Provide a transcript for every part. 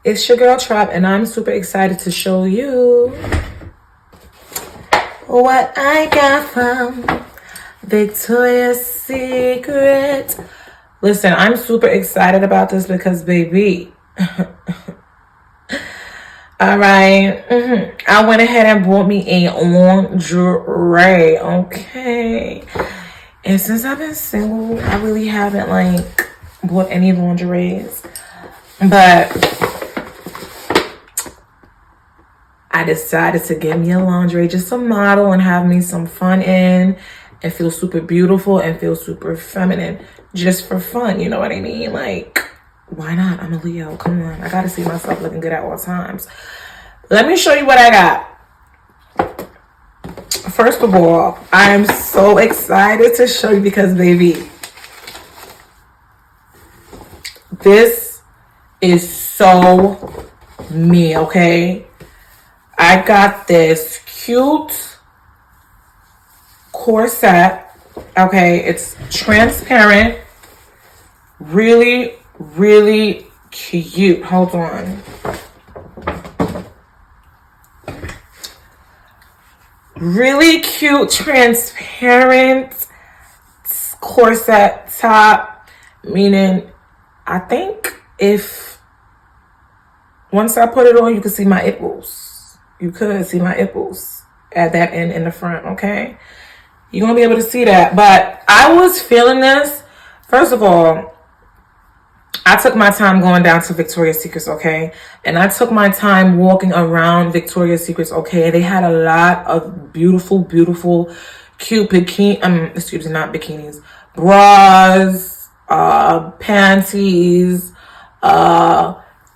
It's your girl Trapp, and I'm super excited to show you what I got from Victoria's Secret. Listen, I'm super excited about this because, baby, all right, I went ahead and bought me a lingerie, okay? And since I've been single, I really haven't, like, bought any lingeries. But I decided to get me a lingerie, just a model, and have me some fun in and feel super beautiful and feel super feminine just for fun. You know what I mean? Like, why not? I'm a Leo. Come on. I got to see myself looking good at all times. Let me show you what I got. First of all, I am so excited to show you because, baby, this is so me, okay? I got this cute corset, okay? It's transparent, really, really cute. Hold on. Really cute, transparent corset top, meaning I think if once I put it on, you can see my nipples. You could see my nipples at that end in the front, okay? You're going to be able to see that. But I was feeling this. First of all, I took my time going down to Victoria's Secrets, okay? And I took my time walking around Victoria's Secrets, okay? They had a lot of beautiful, beautiful, cute not bikinis, bras, panties,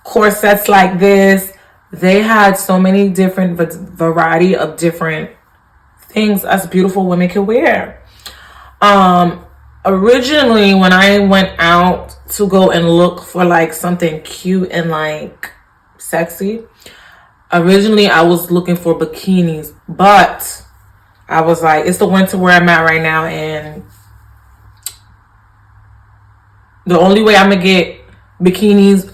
corsets like this. They had so many different variety of different things us beautiful women could wear. Originally, when I went out to go and look for like something cute and like sexy, originally I was looking for bikinis, but I was like, it's the winter where I'm at right now, and the only way I'm gonna get bikinis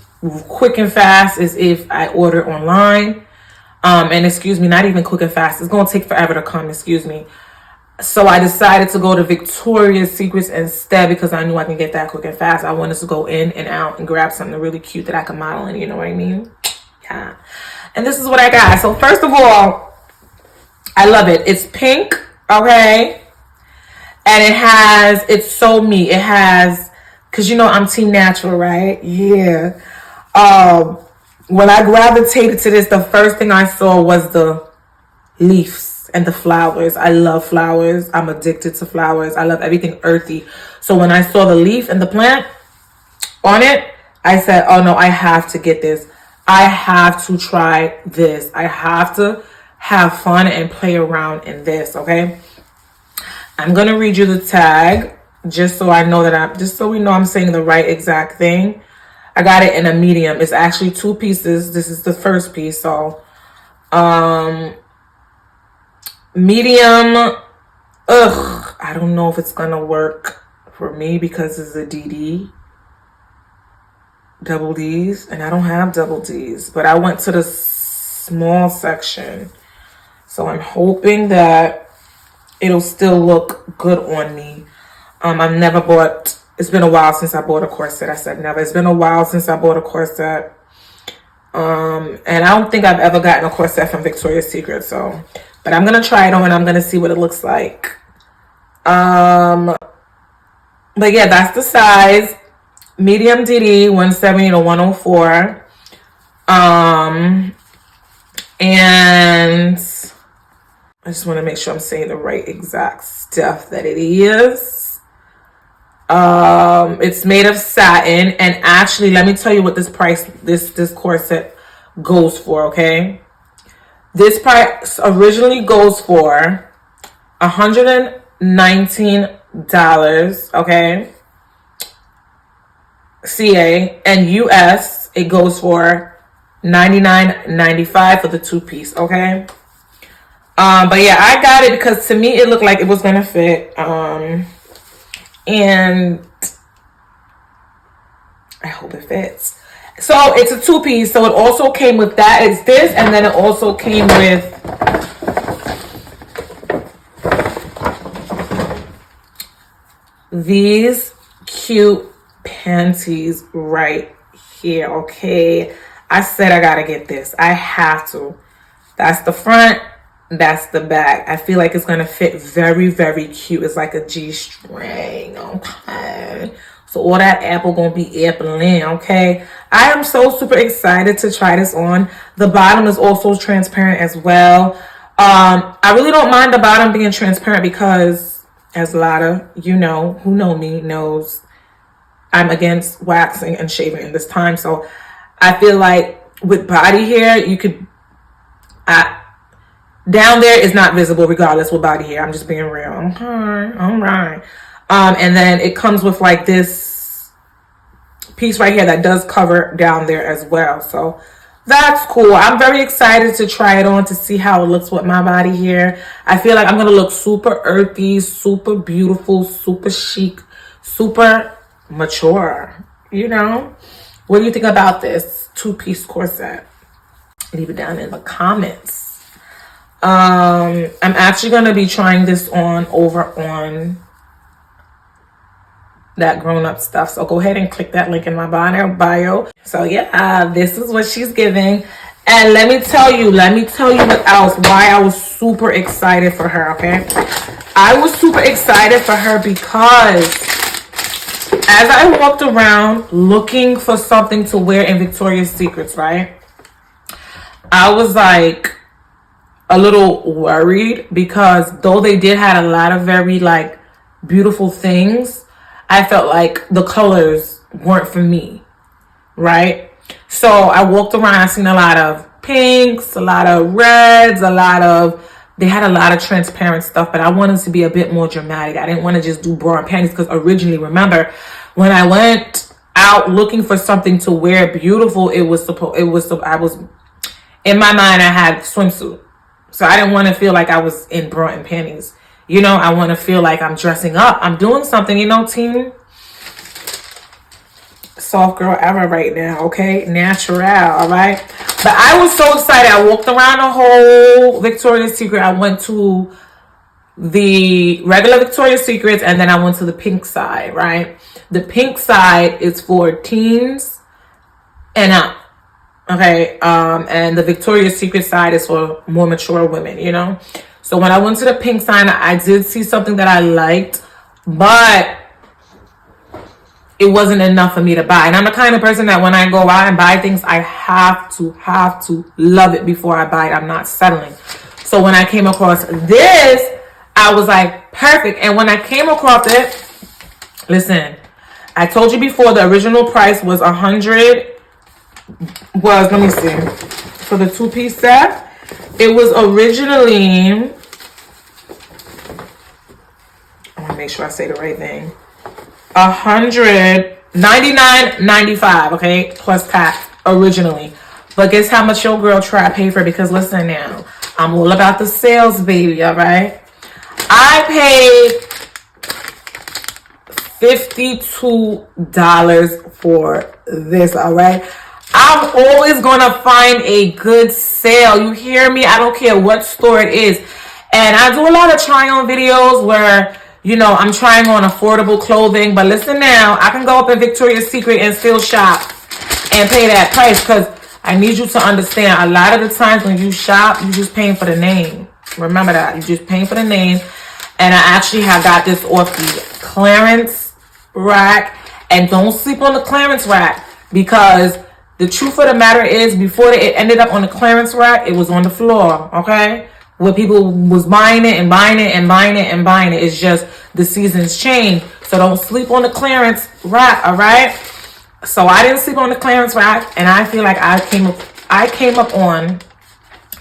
quick and fast is if I order online. And excuse me, not even quick and fast. It's gonna take forever to come, excuse me. So I decided to go to Victoria's Secrets instead because I knew I can get that quick and fast. I wanted to go in and out and grab something really cute that I can model in, you know what I mean? Yeah. And this is what I got. So first of all, I love it. It's pink, okay? And it's so me. It has, because you know I'm team natural, right? Yeah. When I gravitated to this, the first thing I saw was the leaves and the flowers. I love flowers. I'm addicted to flowers. I love everything earthy. So when I saw the leaf and the plant on it, I said, oh no, I have to get this. I have to try this. I have to have fun and play around in this, okay? I'm going to read you the tag just so I know that just so we know I'm saying the right exact thing. I got it in a medium. It's actually 2 pieces. This is the first piece. So, medium. I don't know if it's gonna work for me because it's a DD, double D's, and I don't have double D's. But I went to the small section, so I'm hoping that it'll still look good on me. I've never bought. It's been a while since I bought a corset. I said never. It's been a while since I bought a corset. And I don't think I've ever gotten a corset from Victoria's Secret. So, but I'm going to try it on and I'm going to see what it looks like. But yeah, that's the size. Medium DD, 170 to 104. And I just want to make sure I'm saying the right exact stuff that it is. It's made of satin, and actually, let me tell you what this corset goes for, okay? This price originally goes for $119, okay? CA, and US, it goes for $99.95 for the 2-piece, okay? But yeah, I got it because to me it looked like it was gonna fit. And I hope it fits. So it's a two-piece. So it also came with that. It's this, and then it also came with these cute panties right here. Okay, I said I gotta get this. I have to. That's the front, that's the back. I feel like it's gonna fit very, very cute. It's like a G-string. Okay, so all that apple gonna be appling. Okay, I am so super excited to try this on. The bottom is also transparent as well. I really don't mind the bottom being transparent because, as a lot of you know who know me knows, I'm against waxing and shaving in this time. So I feel like with body hair, you could, down there is not visible regardless with body hair. I'm just being real. Okay, all right. And then it comes with like this piece right here that does cover down there as well. So that's cool. I'm very excited to try it on to see how it looks with my body hair. I feel like I'm going to look super earthy, super beautiful, super chic, super mature. You know? What do you think about this two-piece corset? Leave it down in the comments. I'm actually going to be trying this on over on that grown-up stuff. So go ahead and click that link in my bio. So yeah, this is what she's giving. And let me tell you what else, why I was super excited for her, okay? I was super excited for her because as I walked around looking for something to wear in Victoria's Secrets, right? I was like a little worried because though they did have a lot of very like beautiful things, I felt like the colors weren't for me, right? So I walked around, I seen a lot of pinks, a lot of reds, they had a lot of transparent stuff, but I wanted to be a bit more dramatic. I didn't want to just do bra and panties because originally, remember, when I went out looking for something to wear beautiful, I was, in my mind, I had swimsuit. So I didn't want to feel like I was in bra and panties. You know, I want to feel like I'm dressing up. I'm doing something, you know, team. Soft girl ever right now, okay? Natural, all right? But I was so excited. I walked around the whole Victoria's Secret. I went to the regular Victoria's Secrets and then I went to the pink side, right? The pink side is for teens and up. Okay, and the Victoria's Secret side is for more mature women, you know? So when I went to the pink side, I did see something that I liked, but it wasn't enough for me to buy. And I'm the kind of person that when I go out and buy things, I have to love it before I buy it. I'm not settling. So when I came across this, I was like, perfect. And when I came across it, listen, I told you before the original price was let me see, for the two-piece set, it was originally, I want to make sure I say the right thing, $199.95, okay, plus tax originally. But guess how much your girl Trapp paid for? Because listen now, I'm all about the sales, baby, all right? I paid $52 for this, all right? I'm always going to find a good sale. You hear me? I don't care what store it is. And I do a lot of try-on videos where, you know, I'm trying on affordable clothing. But listen now, I can go up in Victoria's Secret and still shop and pay that price. Because I need you to understand, a lot of the times when you shop, you're just paying for the name. Remember that. You're just paying for the name. And I actually have got this off the clearance rack. And don't sleep on the clearance rack because the truth of the matter is, before it ended up on the clearance rack, it was on the floor, okay? Where people was buying it and buying it and buying it and buying it. It's just the seasons change. So don't sleep on the clearance rack, all right? So I didn't sleep on the clearance rack, and I feel like I came up on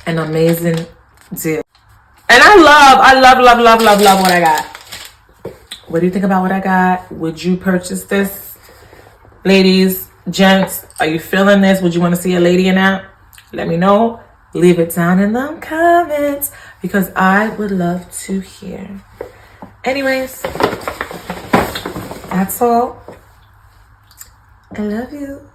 an amazing deal. And I love what I got. What do you think about what I got? Would you purchase this? Ladies, gents, are you feeling this? Would you want to see a lady in that? Let me know. Leave it down in the comments because I would love to hear. Anyways, that's all. I love you.